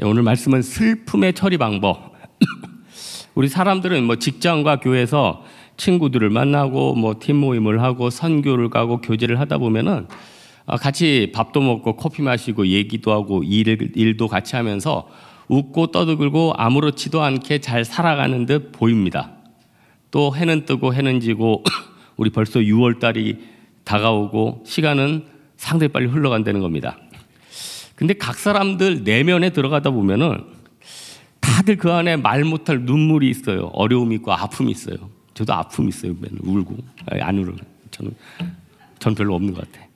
오늘 말씀은 슬픔의 처리 방법. 우리 사람들은 뭐 직장과 교회에서 친구들을 만나고 뭐 팀 모임을 하고 선교를 가고 교제를 하다 보면은 같이 밥도 먹고 커피 마시고 얘기도 하고 일도 같이 하면서 웃고 떠들고 아무렇지도 않게 잘 살아가는 듯 보입니다. 또 해는 뜨고 해는 지고 우리 벌써 6월 달이 다가오고 시간은 상당히 빨리 흘러간다는 겁니다. 근데 각 사람들 내면에 들어가다 보면은 다들 그 안에 말 못할 눈물이 있어요. 어려움이 있고 아픔이 있어요. 저도 아픔이 있어요. 맨날 울고. 안 울어요. 저는 별로 없는 것 같아요.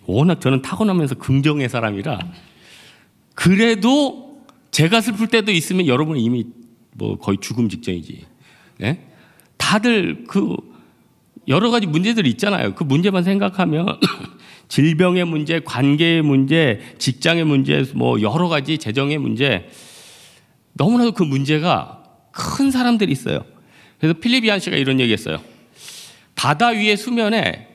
워낙 저는 타고나면서 긍정의 사람이라. 그래도 제가 슬플 때도 있으면 여러분은 이미 뭐 거의 죽음 직전이지. 예? 다들 그 여러 가지 문제들이 있잖아요. 그 문제만 생각하면 질병의 문제, 관계의 문제, 직장의 문제, 뭐 여러 가지 재정의 문제, 너무나도 그 문제가 큰 사람들이 있어요. 그래서 필립 이안시가 이런 얘기했어요. 바다 위의 수면에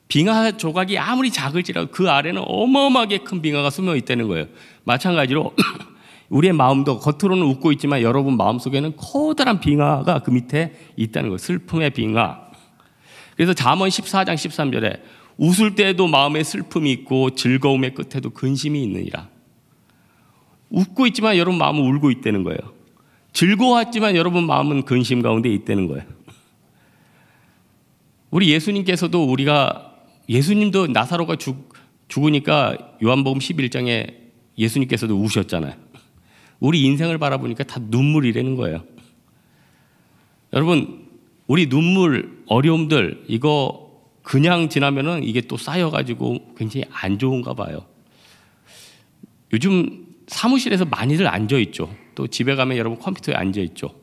빙하 조각이 아무리 작을지라도 그 아래는 어마어마하게 큰 빙하가 숨어 있다는 거예요. 마찬가지로 우리의 마음도 겉으로는 웃고 있지만 여러분 마음속에는 커다란 빙하가 그 밑에 있다는 거예요. 슬픔의 빙하. 그래서 잠언 14장 13절에 웃을 때에도 마음에 슬픔이 있고 즐거움의 끝에도 근심이 있느니라. 웃고 있지만 여러분 마음은 울고 있다는 거예요. 즐거웠지만 여러분 마음은 근심 가운데 있다는 거예요. 우리 예수님께서도 예수님도 나사로가 죽으니까 요한복음 11장에 예수님께서도 우셨잖아요. 우리 인생을 바라보니까 다 눈물이라는 거예요. 여러분, 우리 눈물, 어려움들 이거 그냥 지나면은 이게 또 쌓여가지고 굉장히 안 좋은가 봐요. 요즘 사무실에서 많이들 앉아있죠. 또 집에 가면 여러분 컴퓨터에 앉아있죠.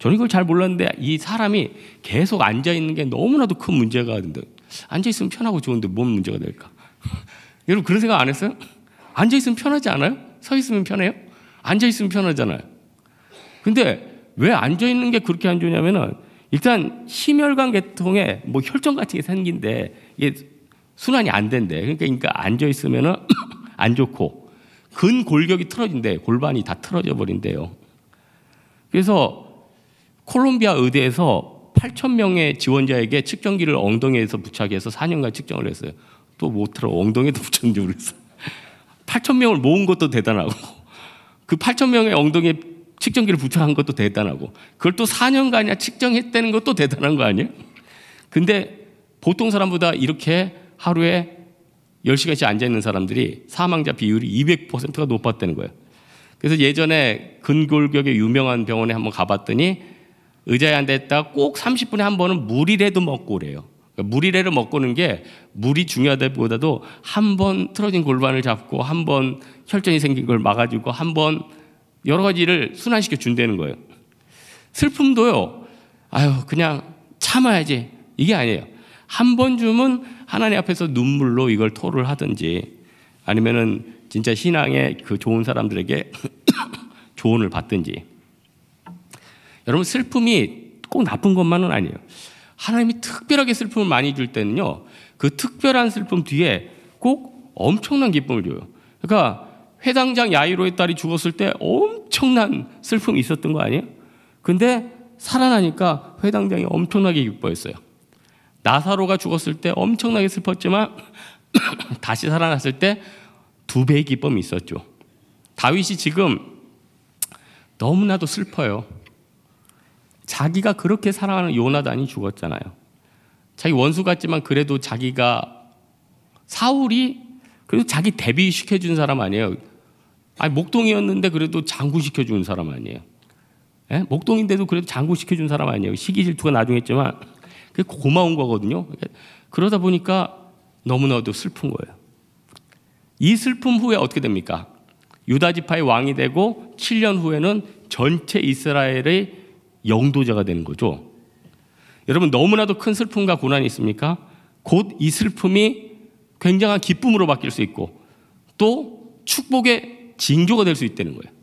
저는 이걸 잘 몰랐는데 이 사람이 계속 앉아있는 게 너무나도 큰 문제가 된다. 앉아있으면 편하고 좋은데 뭔 문제가 될까? 여러분 그런 생각 안 했어요? 앉아있으면 편하지 않아요? 서 있으면 편해요? 앉아있으면 편하잖아요. 근데 왜 앉아있는 게 그렇게 안 좋냐면은 일단 심혈관 계통에 뭐 혈전 같은 게 생긴데 이게 순환이 안 된대. 그러니까 앉아있으면은 안 좋고 근골격이 틀어진대. 골반이 다 틀어져 버린대요. 그래서 콜롬비아 의대에서 8,000명의 지원자에게 측정기를 엉덩이에서 부착해서 4년간 측정을 했어요. 또 못 틀어. 엉덩이에도 붙였는지 모르겠어요. 8,000명을 모은 것도 대단하고 그 8,000명의 엉덩이에 측정기를 부착한 것도 대단하고 그걸 또 4년간이나 측정했다는 것도 대단한 거 아니에요? 근데 보통 사람보다 이렇게 하루에 10시간씩 앉아있는 사람들이 사망자 비율이 200%가 높았다는 거예요. 그래서 예전에 근골격의 유명한 병원에 한번 가봤더니 의자에 앉아있다가 꼭 30분에 한 번은 물이라도 먹고 그래요. 그러니까 물이라도 먹고 오는 게 물이 중요하다기보다도 한 번 틀어진 골반을 잡고 한 번 혈전이 생긴 걸 막아주고 한 번 여러 가지를 순환시켜 준다는 거예요. 슬픔도요. 그냥 참아야지. 이게 아니에요. 한 번쯤은 하나님 앞에서 눈물로 이걸 토를 하든지 아니면은 진짜 신앙의 그 좋은 사람들에게 조언을 받든지. 여러분 슬픔이 꼭 나쁜 것만은 아니에요. 하나님이 특별하게 슬픔을 많이 줄 때는요. 그 특별한 슬픔 뒤에 꼭 엄청난 기쁨을 줘요. 그러니까 회당장 야이로의 딸이 죽었을 때 엄청난 슬픔이 있었던 거 아니에요? 근데 살아나니까 회당장이 엄청나게 기뻐했어요. 나사로가 죽었을 때 엄청나게 슬펐지만 다시 살아났을 때 2배의 기쁨이 있었죠. 다윗이 지금 너무나도 슬퍼요. 자기가 그렇게 사랑하는 요나단이 죽었잖아요. 자기 원수 같지만 그래도 사울이 그래도 자기 대비시켜준 사람 아니에요. 목동이었는데 그래도 장구시켜준 사람 아니에요. 예? 목동인데도 그래도 장구시켜준 사람 아니에요. 시기 질투가 나중에 했지만 그게 고마운 거거든요. 그러다 보니까 너무나도 슬픈 거예요. 이 슬픔 후에 어떻게 됩니까? 유다 지파의 왕이 되고 7년 후에는 전체 이스라엘의 영도자가 되는 거죠. 여러분 너무나도 큰 슬픔과 고난이 있습니까? 곧 이 슬픔이 굉장한 기쁨으로 바뀔 수 있고 또 축복의 징조가 될 수 있다는 거예요.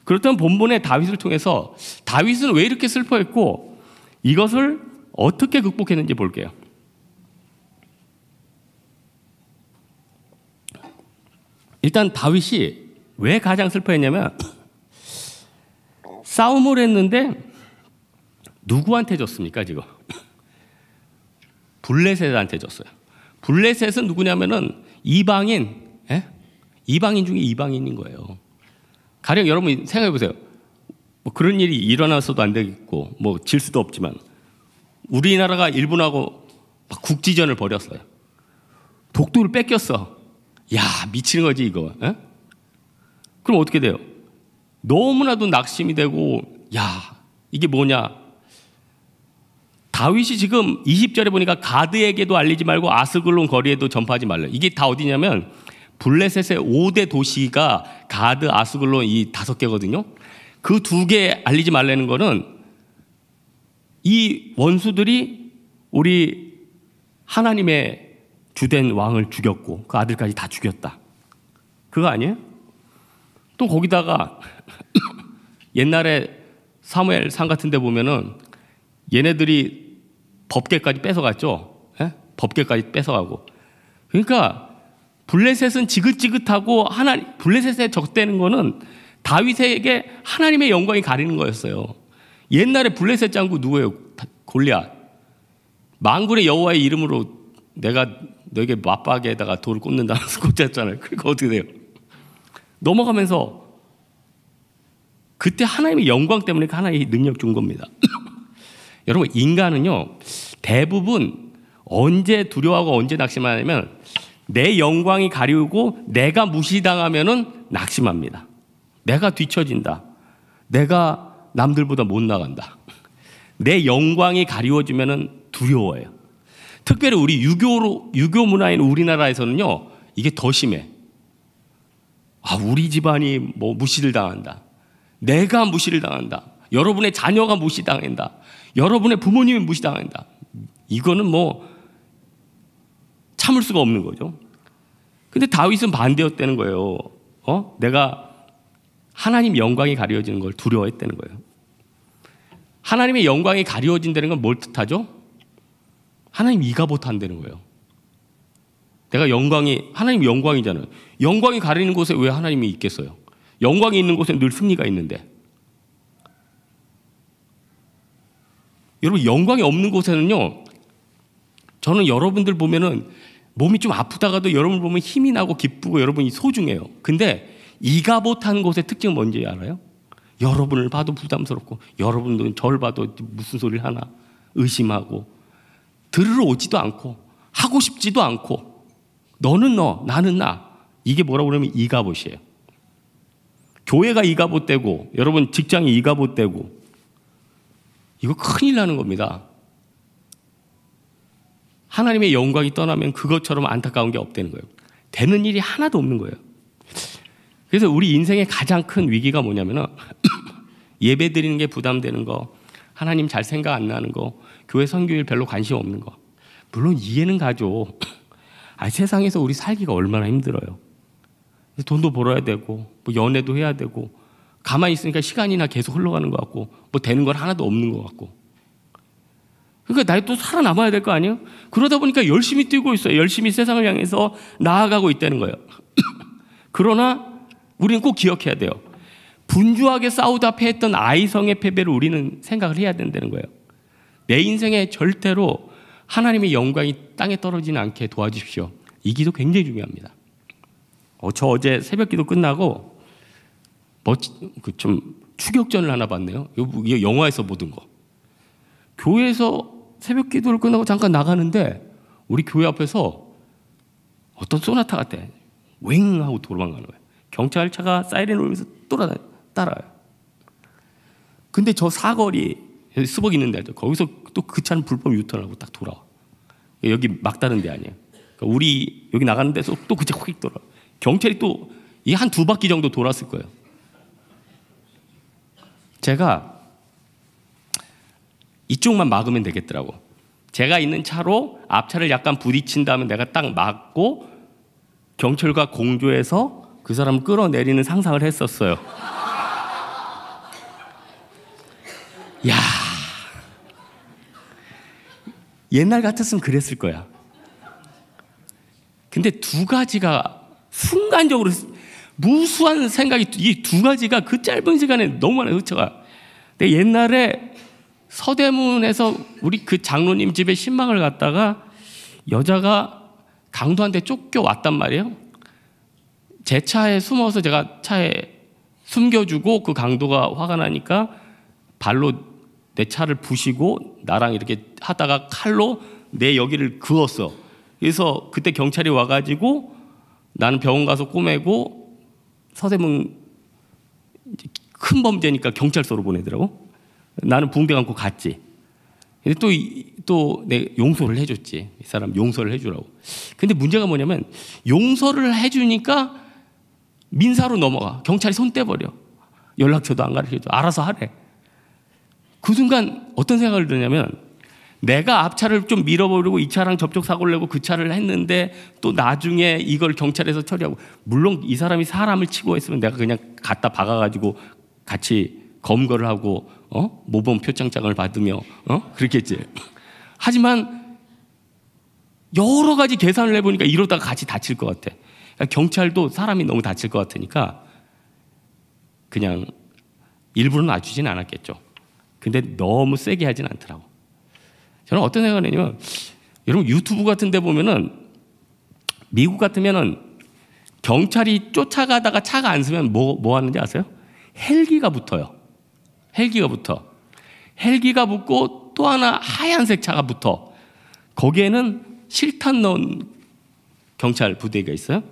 그렇다면 본문의 다윗을 통해서 다윗은 왜 이렇게 슬퍼했고 이것을 어떻게 극복했는지 볼게요. 일단 다윗이 왜 가장 슬퍼했냐면 싸움을 했는데 누구한테 졌습니까 지금? 블레셋한테 졌어요. 블레셋은 누구냐면은 이방인, 예? 이방인 중에 이방인인 거예요. 가령 여러분 생각해 보세요. 뭐 그런 일이 일어나서도 안 되겠고 뭐 질 수도 없지만 우리나라가 일본하고 막 국지전을 벌였어요. 독도를 뺏겼어. 야, 미치는 거지 이거. 에? 그럼 어떻게 돼요? 너무나도 낙심이 되고, 야, 이게 뭐냐? 다윗이 지금 20절에 보니까 가드에게도 알리지 말고 아스글론 거리에도 전파하지 말라. 이게 다 어디냐면 블레셋의 5대 도시가 가드, 아스글론 이 5개거든요. 그 2개 알리지 말라는 거는 이 원수들이 우리 하나님의 주된 왕을 죽였고 그 아들까지 다 죽였다. 그거 아니에요? 또 거기다가 옛날에 사무엘상 같은 데 보면은 얘네들이 법궤까지 뺏어갔죠. 예? 법궤까지 뺏어가고. 그러니까 블레셋은 지긋지긋하고 블레셋에 적대는 거는 다윗에게 하나님의 영광이 가리는 거였어요. 옛날에 블레셋 장구 누구예요? 골리앗. 만군의 여호와의 이름으로 내가 너에게 맞박에다가 돌을 꽂는다는 꽂혔잖아요. 그러니까 어떻게 돼요? 넘어가면서 그때 하나님의 영광 때문에 하나님의 능력 준 겁니다. 여러분 인간은요 대부분 언제 두려워하고 언제 낙심하냐면 내 영광이 가리우고 내가 무시당하면은 낙심합니다. 내가 뒤처진다. 내가 남들보다 못 나간다. 내 영광이 가리워지면은 두려워해요. 특별히 우리 유교 문화인 우리나라에서는요 이게 더 심해. 아, 우리 집안이 뭐 무시를 당한다. 내가 무시를 당한다. 여러분의 자녀가 무시당한다. 여러분의 부모님이 무시당한다. 이거는 뭐 참을 수가 없는 거죠. 근데 다윗은 반대였다는 거예요. 내가 하나님 영광이 가려지는 걸 두려워했다는 거예요. 하나님의 영광이 가려진다는 건 뭘 뜻하죠? 하나님 이가봇 한다는 거예요. 내가 하나님 영광이잖아요. 영광이 가리는 곳에 왜 하나님이 있겠어요? 영광이 있는 곳에 늘 승리가 있는데. 여러분 영광이 없는 곳에는요 저는 여러분들 보면은 몸이 좀 아프다가도 여러분 보면 힘이 나고 기쁘고 여러분이 소중해요. 근데 이가봇한 곳의 특징은 뭔지 알아요? 여러분을 봐도 부담스럽고 여러분도 저를 봐도 무슨 소리를 하나 의심하고 들으러 오지도 않고 하고 싶지도 않고 너는 너 나는 나 이게 뭐라고 그러면 이가봇이에요. 교회가 이가봇되고 여러분 직장이 이가봇되고 이거 큰일 나는 겁니다. 하나님의 영광이 떠나면 그것처럼 안타까운 게 없다는 거예요. 되는 일이 하나도 없는 거예요. 그래서 우리 인생의 가장 큰 위기가 뭐냐면은 예배 드리는 게 부담되는 거, 하나님 잘 생각 안 나는 거, 교회 선교일 별로 관심 없는 거. 물론 이해는 가죠. 세상에서 우리 살기가 얼마나 힘들어요. 돈도 벌어야 되고 뭐 연애도 해야 되고 가만히 있으니까 시간이나 계속 흘러가는 것 같고 뭐 되는 건 하나도 없는 것 같고 그러니까 나도 또 살아남아야 될 거 아니에요? 그러다 보니까 열심히 뛰고 있어요. 열심히 세상을 향해서 나아가고 있다는 거예요. 그러나 우리는 꼭 기억해야 돼요. 분주하게 싸우다 패했던 아이성의 패배를 우리는 생각을 해야 된다는 거예요. 내 인생에 절대로 하나님의 영광이 땅에 떨어지지 않게 도와주십시오. 이 기도 굉장히 중요합니다. 저 어제 새벽 기도 끝나고 좀 추격전을 하나 봤네요. 이거 영화에서 보던 거. 교회에서 새벽 기도를 끝나고 잠깐 나가는데 우리 교회 앞에서 어떤 소나타 같아. 웽 하고 도망가는 거예요. 경찰차가 사이렌 울면서 따라와요. 근데 저 사거리 수복 있는 데죠. 거기서 또 그 차는 불법 유턴하고 딱 돌아와. 여기 막다른 데 아니에요. 그러니까 우리 여기 나가는 데서 또 그 차 확 돌아. 경찰이 또 이 한 2바퀴 정도 돌았을 거예요. 제가 이쪽만 막으면 되겠더라고. 제가 있는 차로 앞차를 약간 부딪힌 다음에 내가 딱 막고 경찰과 공조해서 그 사람을 끌어내리는 상상을 했었어요. 야, 옛날 같았으면 그랬을 거야. 근데 두 가지가 순간적으로 무수한 생각이 이 두 가지가 그 짧은 시간에 너무 많이 스쳐가. 근데 옛날에 서대문에서 우리 그 장로님 집에 신방을 갔다가 여자가 강도한테 쫓겨왔단 말이에요. 제 차에 숨어서 제가 차에 숨겨주고 그 강도가 화가 나니까 발로 내 차를 부시고 나랑 이렇게 하다가 칼로 내 여기를 그었어. 그래서 그때 경찰이 와가지고 나는 병원 가서 꼬매고 서대문 큰 범죄니까 경찰서로 보내더라고. 나는 붕대 감고 갔지. 근데 또 내 용서를 해줬지. 이 사람 용서를 해주라고. 근데 문제가 뭐냐면 용서를 해주니까 민사로 넘어가. 경찰이 손 떼버려. 연락처도 안 가르쳐줘. 알아서 하래. 그 순간 어떤 생각을 드냐면 내가 앞차를 좀 밀어버리고 이 차랑 접촉사고를 내고 그 차를 했는데 또 나중에 이걸 경찰에서 처리하고, 물론 이 사람이 사람을 치고 했으면 내가 그냥 갖다 박아가지고 같이 검거를 하고 모범 표창장을 받으며 그렇겠지. 하지만 여러 가지 계산을 해보니까 이러다가 같이 다칠 것 같아. 그러니까 경찰도 사람이 너무 다칠 것 같으니까 그냥 일부러 놔주진 않았겠죠. 근데 너무 세게 하진 않더라고. 저는 어떤 생각을 했냐면, 여러분 유튜브 같은 데 보면은 미국 같으면은 경찰이 쫓아가다가 차가 안 서면 뭐 하는지 아세요? 헬기가 붙어요. 헬기가 붙고 또 하나 하얀색 차가 붙어. 거기에는 실탄 넣은 경찰 부대가 있어요.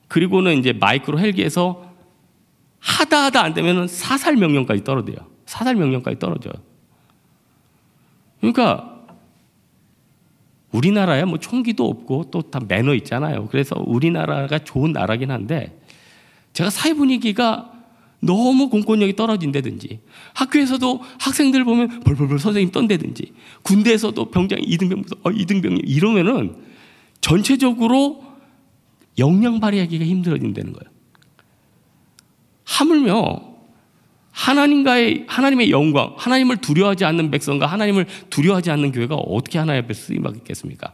그리고는 이제 마이크로 헬기에서 하다 안 되면은 사살 명령까지 떨어져요. 사살 명령까지 떨어져요. 그러니까 우리나라에 뭐 총기도 없고 또 다 매너 있잖아요. 그래서 우리나라가 좋은 나라긴 한데, 제가 사회 분위기가 너무 공권력이 떨어진다든지, 학교에서도 학생들 보면 벌벌벌 선생님 떤다든지, 군대에서도 병장이 이등병 이러면은 전체적으로 역량 발휘하기가 힘들어진다는 거예요. 하물며 하나님의 영광, 하나님을 두려워하지 않는 백성과 하나님을 두려워하지 않는 교회가 어떻게 하나님 앞에 쓰임받겠습니까?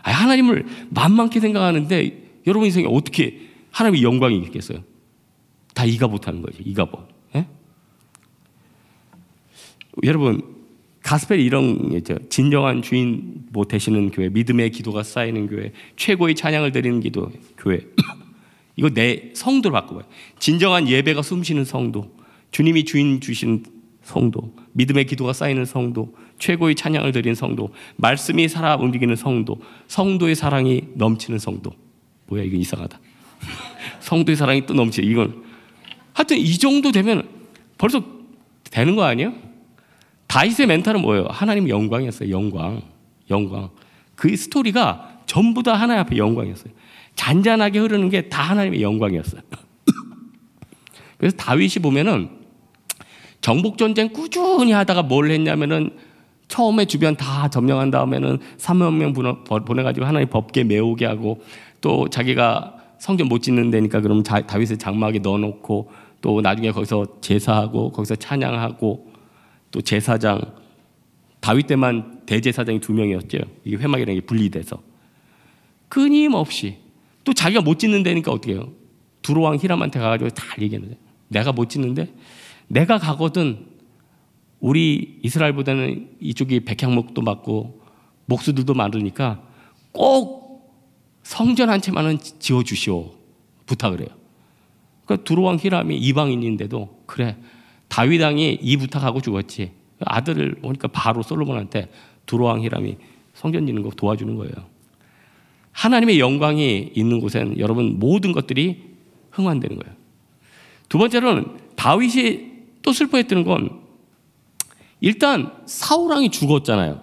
하나님을 만만케 생각하는데 여러분 인생에 어떻게 하나님의 영광이 있겠어요? 다 이가봇하는 거죠. 이가봇. 예? 여러분 가스펠 이런 거죠. 진정한 주인 되시는 교회, 믿음의 기도가 쌓이는 교회, 최고의 찬양을 드리는 기도 교회. 이거 내 성도를 바꿔봐요. 진정한 예배가 숨쉬는 성도, 주님이 주인 주신 성도, 믿음의 기도가 쌓이는 성도, 최고의 찬양을 드리는 성도, 말씀이 살아 움직이는 성도, 성도의 사랑이 넘치는 성도. 뭐야 이거 이상하다. 성도의 사랑이 또 넘치. 이건 하여튼 이 정도 되면 벌써 되는 거 아니에요? 다윗의 멘탈은 뭐예요? 하나님의 영광이었어요. 영광. 그 스토리가 전부 다 하나님 앞에 영광이었어요. 잔잔하게 흐르는 게 다 하나님의 영광이었어요. 그래서 다윗이 보면은 정복전쟁 꾸준히 하다가 뭘 했냐면은 처음에 주변 다 점령한 다음에는 3만 명 보내가지고 하나님 법궤 메우게 하고, 또 자기가 성전 못 짓는 데니까 그러면 다윗의 장막에 넣어놓고, 또 나중에 거기서 제사하고 거기서 찬양하고, 또 제사장, 다윗 때만 대제사장이 2명이었죠. 이게 회막이라는 게 분리돼서 끊임없이, 또 자기가 못 짓는 데니까 어떻게 해요? 두로왕 히람한테 가가지고 다 얘기했는데, 내가 못 짓는데 내가 가거든 우리 이스라엘보다는 이쪽이 백향목도 많고 목수들도 많으니까 꼭 성전 한 채만은 지어주시오 부탁을 해요. 그러니까 두로왕 히람이 이방인인데도 그래 다윗 왕이 이 부탁하고 죽었지. 아들을 오니까 바로 솔로몬한테 두로왕 히람이 성전 짓는 거 도와주는 거예요. 하나님의 영광이 있는 곳에는 여러분 모든 것들이 흥환되는 거예요. 두 번째로는 다윗이 또 슬퍼했던 건, 일단 사울 왕이 죽었잖아요.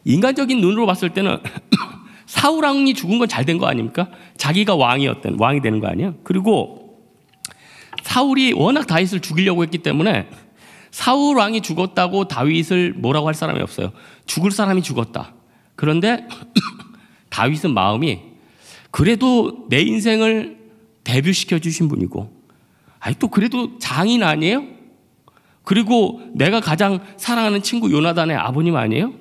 인간적인 눈으로 봤을 때는 사울 왕이 죽은 건 잘 된 거 아닙니까? 자기가 왕이 되는 거 아니에요? 그리고 사울이 워낙 다윗을 죽이려고 했기 때문에 사울 왕이 죽었다고 다윗을 뭐라고 할 사람이 없어요. 죽을 사람이 죽었다. 그런데 다윗은 마음이, 그래도 내 인생을 데뷔시켜 주신 분이고, 또 그래도 장인 아니에요? 그리고 내가 가장 사랑하는 친구 요나단의 아버님 아니에요?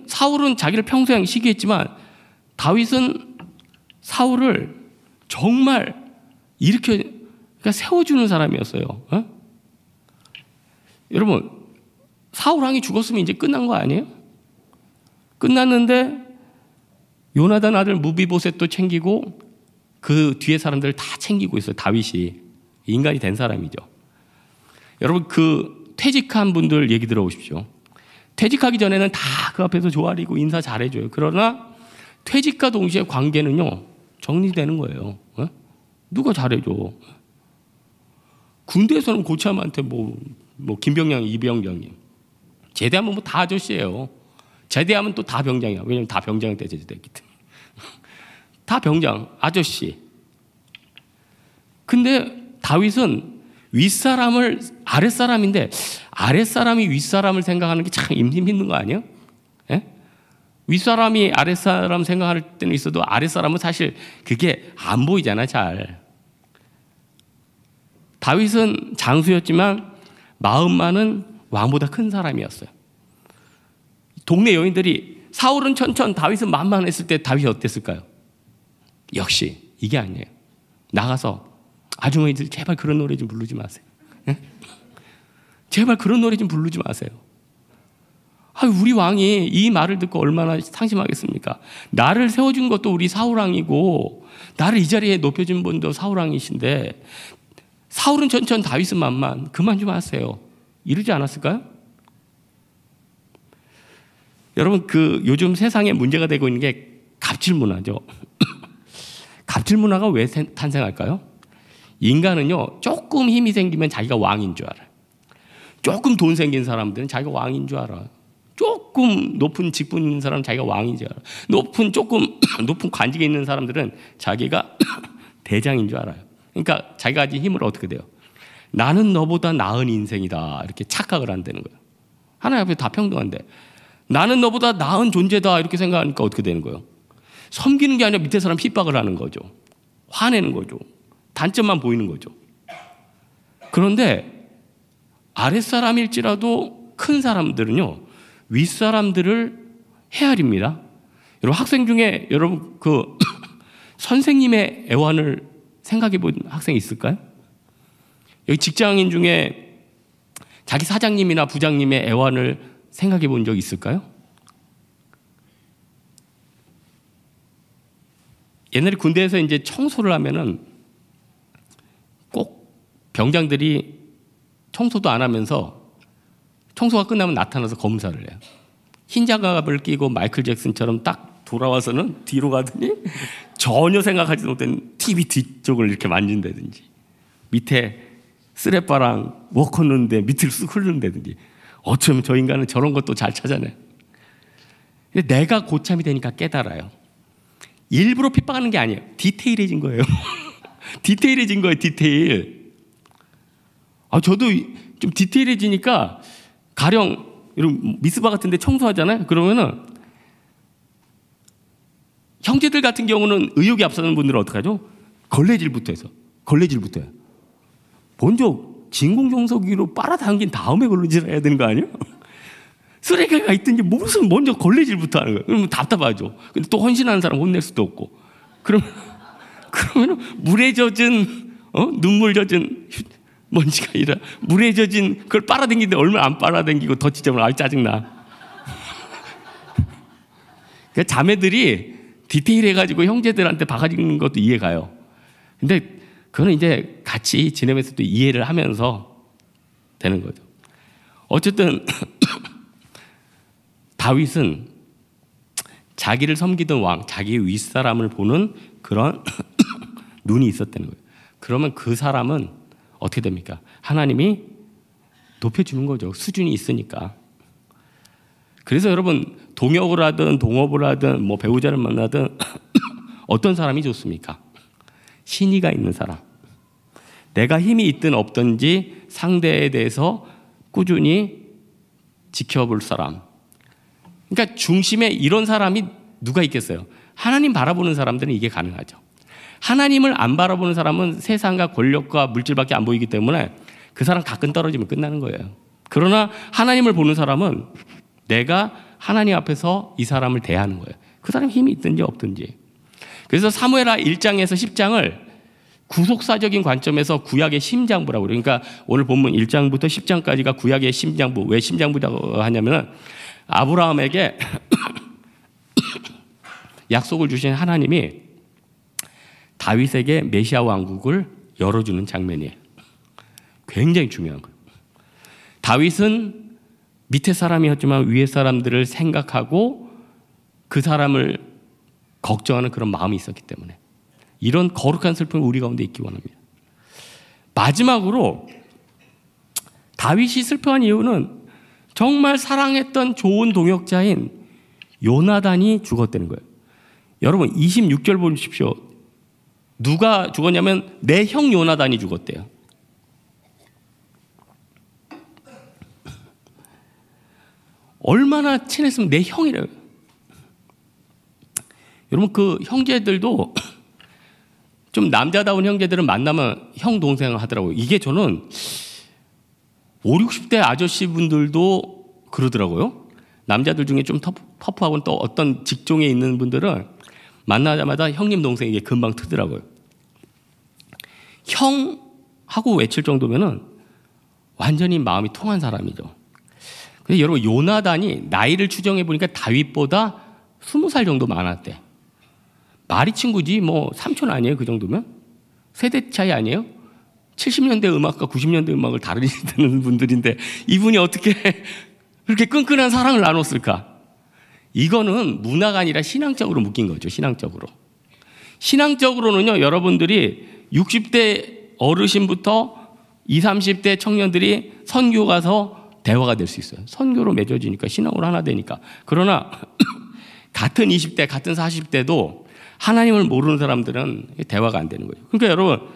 사울은 자기를 평소에 시기했지만 다윗은 사울을 정말 그러니까 세워주는 사람이었어요. 여러분, 사울 왕이 죽었으면 이제 끝난 거 아니에요? 끝났는데 요나단 아들 무비보셋도 챙기고 그 뒤에 사람들을 다 챙기고 있어요. 다윗이 인간이 된 사람이죠. 여러분, 그 퇴직한 분들 얘기 들어보십시오. 퇴직하기 전에는 다 그 앞에서 조아리고 인사 잘해줘요. 그러나 퇴직과 동시에 관계는요 정리되는 거예요. 누가 잘해줘? 군대에서는 고참한테 뭐 김병량, 이병장님 제대하면 뭐 다 아저씨예요. 제대하면 또 다 병장이야. 왜냐면 다 병장 때 제대했기 때문에. 다 병장, 아저씨. 근데 다윗은 윗사람을 아랫사람인데 아랫사람이 윗사람을 생각하는 게 참 힘든 거 아니에요? 예? 윗사람이 아랫사람 생각할 때는 있어도 아랫사람은 사실 그게 안 보이잖아, 잘. 다윗은 장수였지만 마음만은 왕보다 큰 사람이었어요. 동네 여인들이 사울은 천천, 다윗은 만만했을 때 다윗이 어땠을까요? 역시 이게 아니에요. 나가서 아주머니들 제발 그런 노래 좀 부르지 마세요. 예? 제발 그런 노래 좀 부르지 마세요. 우리 왕이 이 말을 듣고 얼마나 상심하겠습니까? 나를 세워준 것도 우리 사울왕이고 나를 이 자리에 높여준 분도 사울왕이신데 사울은 천천, 다윗은 만만. 그만 좀 하세요. 이러지 않았을까요? 여러분, 요즘 세상에 문제가 되고 있는 게 갑질 문화죠. 갑질 문화가 왜 탄생할까요? 인간은요 조금 힘이 생기면 자기가 왕인 줄 알아요. 조금 돈 생긴 사람들은 자기가 왕인 줄 알아요. 조금 높은 직분 있는 사람은 자기가 왕인 줄 알아요. 조금 높은 관직에 있는 사람들은 자기가 대장인 줄 알아요. 그러니까 자기가 가진 힘을 어떻게 돼요? 나는 너보다 나은 인생이다 이렇게 착각을 한다는 거예요. 하나님 앞에 다 평등한데 나는 너보다 나은 존재다 이렇게 생각하니까 어떻게 되는 거예요? 섬기는 게 아니라 밑에 사람 핍박을 하는 거죠. 화내는 거죠. 단점만 보이는 거죠. 그런데 아랫사람일지라도 큰 사람들은요 윗사람들을 헤아립니다. 여러분, 학생 중에 여러분 선생님의 애환을 생각해 본 학생이 있을까요? 여기 직장인 중에 자기 사장님이나 부장님의 애환을 생각해 본 적 있을까요? 옛날에 군대에서 이제 청소를 하면은 꼭 병장들이 청소도 안 하면서 청소가 끝나면 나타나서 검사를 해요. 흰 장갑을 끼고 마이클 잭슨처럼 딱 돌아와서는 뒤로 가더니 전혀 생각하지도 못한 TV 뒤쪽을 이렇게 만진다든지 밑에 쓰레빠랑 워커 넣는데 밑을 쓱 흐르는다든지 어쩌면 저 인간은 저런 것도 잘 찾아내. 근데 내가 고참이 되니까 깨달아요. 일부러 핍박하는 게 아니에요. 디테일해진 거예요. 디테일해진 거예요. 디테일. 저도 좀 디테일해지니까 가령 이런 미스바 같은 데 청소하잖아요. 그러면은 형제들 같은 경우는 의욕이 앞서는 분들은 어떡하죠? 걸레질부터 해서. 걸레질부터 해요. 먼저 진공청소기로 빨아당긴 다음에 걸레질 해야 되는 거 아니에요? 쓰레기가 있든지 무슨 먼저 걸레질부터 하는 거예요. 그러면 답답하죠. 근데 또 헌신하는 사람 혼낼 수도 없고. 그러면 물에 젖은 눈물 젖은 먼지가 아니라 물에 젖은 그걸 빨아당기는데 얼마나 안 빨아당기고 더 지저분해. 짜증나. 그러니까 자매들이 디테일해가지고 형제들한테 박아주는 것도 이해가요. 근데 그거는 이제 같이 지내면서 또 이해를 하면서 되는 거죠. 어쨌든 다윗은 자기를 섬기던 왕, 자기의 윗사람을 보는 그런 눈이 있었다는 거예요. 그러면 그 사람은 어떻게 됩니까? 하나님이 높여주는 거죠. 수준이 있으니까. 그래서 여러분, 동역을 하든 동업을 하든 뭐 배우자를 만나든 어떤 사람이 좋습니까? 신의가 있는 사람. 내가 힘이 있든 없든지 상대에 대해서 꾸준히 지켜볼 사람. 그러니까 중심에 이런 사람이 누가 있겠어요? 하나님 바라보는 사람들은 이게 가능하죠. 하나님을 안 바라보는 사람은 세상과 권력과 물질밖에 안 보이기 때문에 그 사람 가끔 떨어지면 끝나는 거예요. 그러나 하나님을 보는 사람은 내가 하나님 앞에서 이 사람을 대하는 거예요. 그 사람이 힘이 있든지 없든지. 그래서 사무엘하 1장에서 10장을 구속사적인 관점에서 구약의 심장부라고 그래요. 그러니까 오늘 본문 1장부터 10장까지가 구약의 심장부. 왜 심장부라고 하냐면은 아브라함에게 약속을 주신 하나님이 다윗에게 메시아 왕국을 열어주는 장면이에요. 굉장히 중요한 거예요. 다윗은 밑에 사람이었지만 위에 사람들을 생각하고 그 사람을 걱정하는 그런 마음이 있었기 때문에 이런 거룩한 슬픔이 우리 가운데 있기 원합니다. 마지막으로 다윗이 슬퍼한 이유는 정말 사랑했던 좋은 동역자인 요나단이 죽었다는 거예요. 여러분 26절 보십시오. 누가 죽었냐면 내 형 요나단이 죽었대요. 얼마나 친했으면 내 형이래요. 여러분 그 형제들도 좀 남자다운 형제들은 만나면 형 동생 하더라고요. 이게 저는 5, 60대 아저씨분들도 그러더라고요. 남자들 중에 좀 터프하고 또 어떤 직종에 있는 분들은 만나자마자 형님 동생 이게 금방 트더라고요. 형하고 외칠 정도면은 완전히 마음이 통한 사람이죠. 근데 여러분 요나단이 나이를 추정해 보니까 다윗보다 20살 정도 많았대. 말이 친구지 뭐 삼촌 아니에요? 그 정도면? 세대 차이 아니에요? 70년대 음악과 90년대 음악을 다르게 듣는 분들인데 이분이 어떻게 그렇게 끈끈한 사랑을 나눴을까? 이거는 문화가 아니라 신앙적으로 묶인 거죠. 신앙적으로는요, 여러분들이 60대 어르신부터 20, 30대 청년들이 선교 가서 대화가 될 수 있어요. 선교로 맺어지니까 신앙으로 하나 되니까. 그러나 같은 20대, 같은 40대도 하나님을 모르는 사람들은 대화가 안 되는 거예요. 그러니까 여러분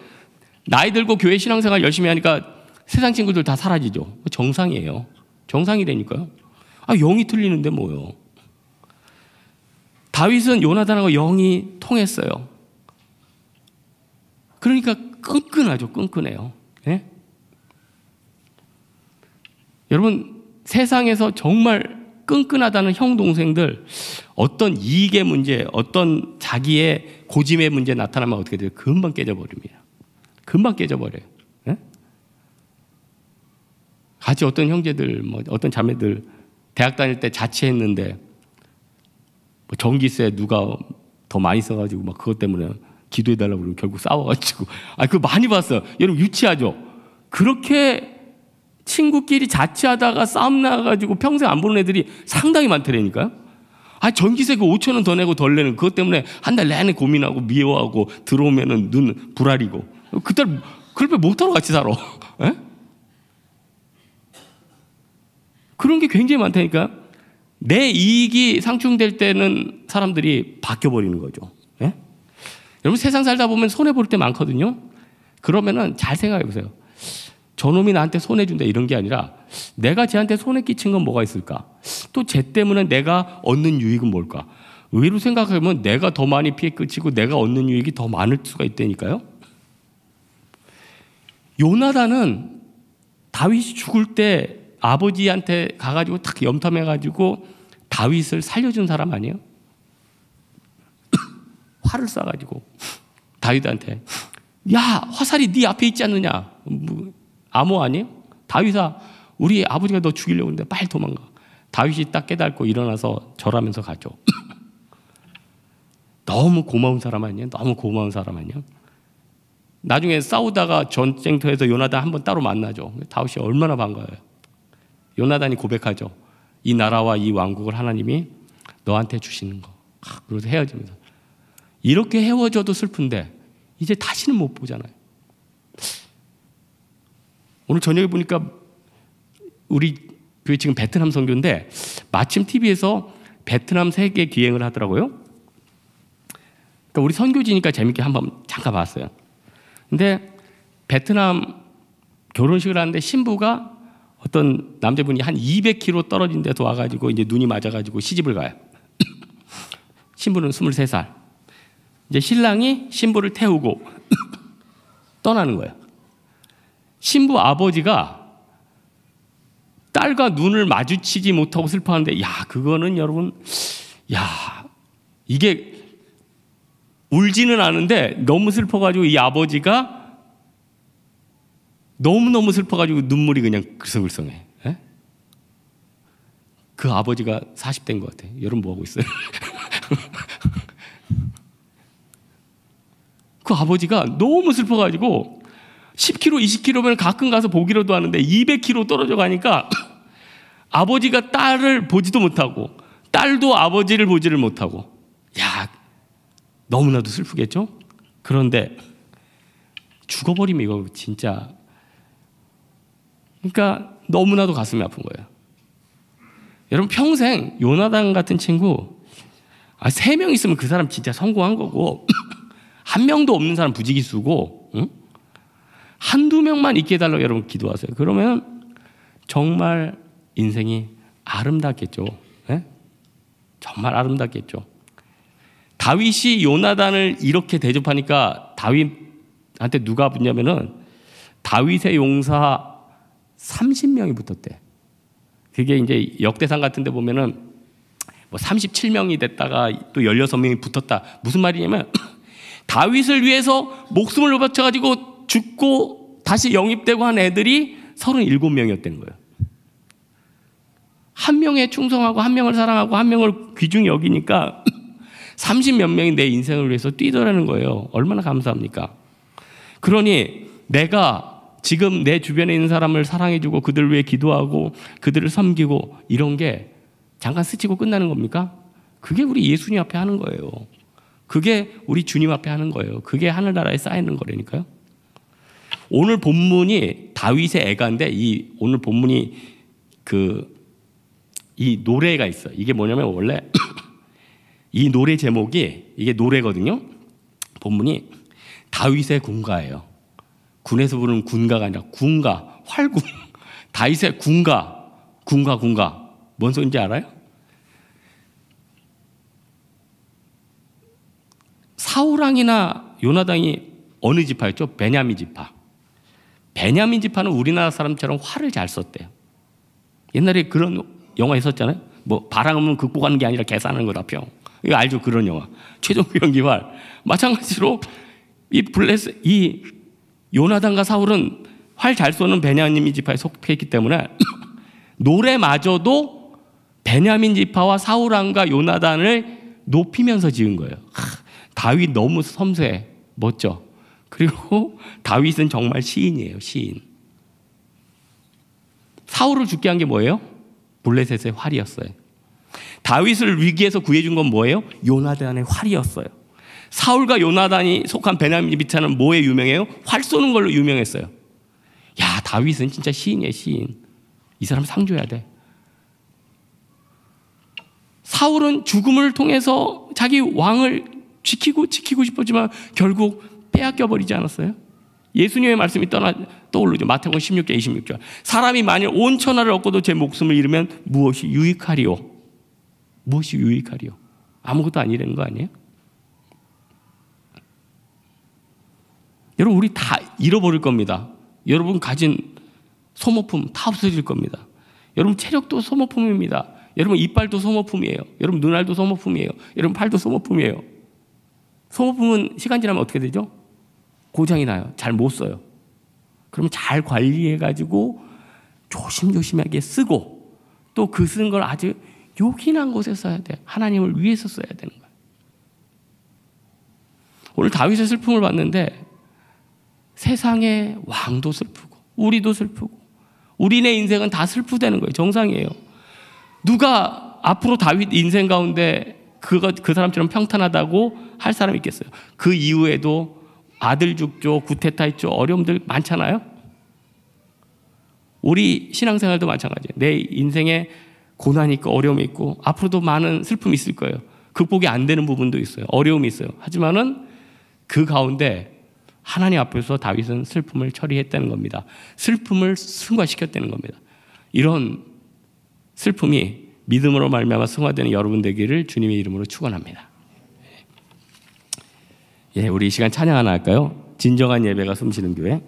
나이 들고 교회 신앙생활 열심히 하니까 세상 친구들 다 사라지죠. 정상이에요. 정상이라니까요. 영이 틀리는데 뭐요. 다윗은 요나단하고 영이 통했어요. 그러니까 끈끈하죠. 끈끈해요. 네? 여러분 세상에서 정말 끈끈하다는 형 동생들 어떤 이익의 문제, 어떤 자기의 고집의 문제 나타나면 어떻게 돼요? 금방 깨져버립니다. 금방 깨져버려요. 네? 같이 어떤 형제들, 어떤 자매들 대학 다닐 때 자취했는데 전기세 누가 더 많이 써가지고 막 그것 때문에 기도해달라고 그러고 결국 싸워가지고 그거 많이 봤어요. 여러분 유치하죠? 그렇게 친구끼리 자취하다가 싸움 나가지고 평생 안 보는 애들이 상당히 많더라니까요. 전기세 그 5,000원 더 내고 덜 내는 그것 때문에 한 달 내내 고민하고 미워하고 들어오면은 눈 불알이고 그딸 그럴 못하러 같이 살아. 에? 그런 게 굉장히 많다니까. 내 이익이 상충될 때는 사람들이 바뀌어버리는 거죠. 에? 여러분 세상 살다 보면 손해볼 때 많거든요. 그러면은 잘 생각해 보세요. 저놈이 나한테 손해준다 이런 게 아니라 내가 쟤한테 손해 끼친 건 뭐가 있을까? 또 쟤 때문에 내가 얻는 유익은 뭘까? 의외로 생각하면 내가 더 많이 피해 끼치고 내가 얻는 유익이 더 많을 수가 있다니까요. 요나단은 다윗이 죽을 때 아버지한테 가가지고 탁 염탐해가지고 다윗을 살려준 사람 아니에요? 활을 쏴가지고 다윗한테 야 화살이 네 앞에 있지 않느냐? 암호 아니에요? 다윗아 우리 아버지가 너 죽이려고 하는데 빨리 도망가. 다윗이 딱 깨닫고 일어나서 절하면서 가죠. 너무 고마운 사람 아니에요? 너무 고마운 사람 아니에요? 나중에 싸우다가 전쟁터에서 요나단 한번 따로 만나죠. 다윗이 얼마나 반가워요. 요나단이 고백하죠. 이 나라와 이 왕국을 하나님이 너한테 주시는 거. 그래서 헤어지면서 이렇게 헤어져도 슬픈데 이제 다시는 못 보잖아요. 오늘 저녁에 보니까 우리 교회 지금 베트남 선교인데 마침 TV에서 베트남 세계 기행을 하더라고요. 그러니까 우리 선교지니까 재밌게 한번 잠깐 봤어요. 근데 베트남 결혼식을 하는데 신부가 어떤 남자분이 한 200km 떨어진 데서 와가지고 이제 눈이 맞아가지고 시집을 가요. 신부는 23살. 이제 신랑이 신부를 태우고 떠나는 거예요. 신부 아버지가 딸과 눈을 마주치지 못하고 슬퍼하는데, 그거는 여러분, 이게 울지는 않은데 너무 슬퍼가지고 이 아버지가 너무너무 슬퍼가지고 눈물이 그냥 글썽글썽해. 예? 그 아버지가 40대인 것 같아요. 여러분 뭐 하고 있어요? 그 아버지가 너무 슬퍼가지고 10km, 20km면 가끔 가서 보기로도 하는데 200km 떨어져 가니까 아버지가 딸을 보지도 못하고 딸도 아버지를 보지를 못하고, 야, 너무나도 슬프겠죠? 그런데 죽어버리면 이거 진짜, 그러니까 너무나도 가슴이 아픈 거예요. 여러분 평생 요나단 같은 친구 3명 있으면 그 사람 진짜 성공한 거고 한 명도 없는 사람 부지기수고, 응? 한두 명만 있게 해달라고 여러분 기도하세요. 그러면 정말 인생이 아름답겠죠. 네? 정말 아름답겠죠. 다윗이 요나단을 이렇게 대접하니까 다윗한테 누가 붙냐면은 다윗의 용사 30명이 붙었대. 그게 이제 역대상 같은 데 보면은 뭐 37명이 됐다가 또 16명이 붙었다. 무슨 말이냐면 다윗을 위해서 목숨을 바쳐가지고 죽고 다시 영입되고 한 애들이 37명이었다는 거예요. 한 명에 충성하고 한 명을 사랑하고 한 명을 귀중히 여기니까 30몇 명이 내 인생을 위해서 뛰더라는 거예요. 얼마나 감사합니까? 그러니 내가 지금 내 주변에 있는 사람을 사랑해주고 그들을 위해 기도하고 그들을 섬기고 이런 게 잠깐 스치고 끝나는 겁니까? 그게 우리 예수님 앞에 하는 거예요. 그게 우리 주님 앞에 하는 거예요. 그게 하늘나라에 쌓이는 거라니까요. 오늘 본문이 다윗의 애가인데 오늘 본문이 이 노래가 있어요. 이게 뭐냐면 원래 이 노래 제목이 이게 노래거든요. 본문이 다윗의 군가예요. 군에서 부르는 군가가 아니라 군가, 활군. 다윗의 군가. 뭔 소리인지 알아요? 사울왕이나 요나단이 어느 지파였죠? 베냐민 지파. 베냐민 지파는 우리나라 사람처럼 활을 잘 썼대요. 옛날에 그런 영화 있었잖아요. 뭐 바람은 극복하는 게 아니라 계산하는 거다 평. 이거 알죠? 그런 영화. 최종부 연기활. 마찬가지로 이 요나단과 사울은 활 잘 쏘는 베냐민 지파에 속해있기 때문에 노래마저도 베냐민 지파와 사울왕과 요나단을 높이면서 지은 거예요. 다윗 너무 섬세해. 멋져. 그리고 다윗은 정말 시인이에요. 시인. 사울을 죽게 한 게 뭐예요? 블레셋의 활이었어요. 다윗을 위기에서 구해준 건 뭐예요? 요나단의 활이었어요. 사울과 요나단이 속한 베냐민 지파는 뭐에 유명해요? 활 쏘는 걸로 유명했어요. 야, 다윗은 진짜 시인이에요. 시인. 이 사람 상 줘야 돼. 사울은 죽음을 통해서 자기 왕을 지키고 싶었지만 결국 빼앗겨버리지 않았어요? 예수님의 말씀이 떠오르죠. 마태복음 16장 26절. 사람이 만일 온 천하를 얻고도 제 목숨을 잃으면 무엇이 유익하리요? 무엇이 유익하리요? 아무것도 아니라는 거 아니에요? 여러분, 우리 다 잃어버릴 겁니다. 여러분 가진 소모품 다 없어질 겁니다. 여러분 체력도 소모품입니다. 여러분 이빨도 소모품이에요. 여러분 눈알도 소모품이에요. 여러분 팔도 소모품이에요. 소모품은 시간 지나면 어떻게 되죠? 고장이 나요. 잘 못 써요. 그러면 잘 관리해가지고 조심조심하게 쓰고 또 그 쓴 걸 아주 요긴한 곳에 써야 돼. 하나님을 위해서 써야 되는 거예요. 오늘 다윗의 슬픔을 봤는데 세상의 왕도 슬프고 우리도 슬프고 우리네 인생은 다 슬프다는 거예요. 정상이에요. 누가 앞으로 다윗 인생 가운데 그 사람처럼 평탄하다고 할 사람이 있겠어요? 그 이후에도 아들 죽죠, 구테타 있죠, 어려움들 많잖아요. 우리 신앙생활도 마찬가지예요. 내 인생에 고난이 있고 어려움이 있고 앞으로도 많은 슬픔이 있을 거예요. 극복이 안 되는 부분도 있어요. 어려움이 있어요. 하지만은 그 가운데 하나님 앞에서 다윗은 슬픔을 처리했다는 겁니다. 슬픔을 승화시켰다는 겁니다. 이런 슬픔이 믿음으로 말미암아 승화되는 여러분 되기를 주님의 이름으로 축원합니다. 예, 우리 이 시간 찬양 하나 할까요? 진정한 예배가 숨쉬는 교회.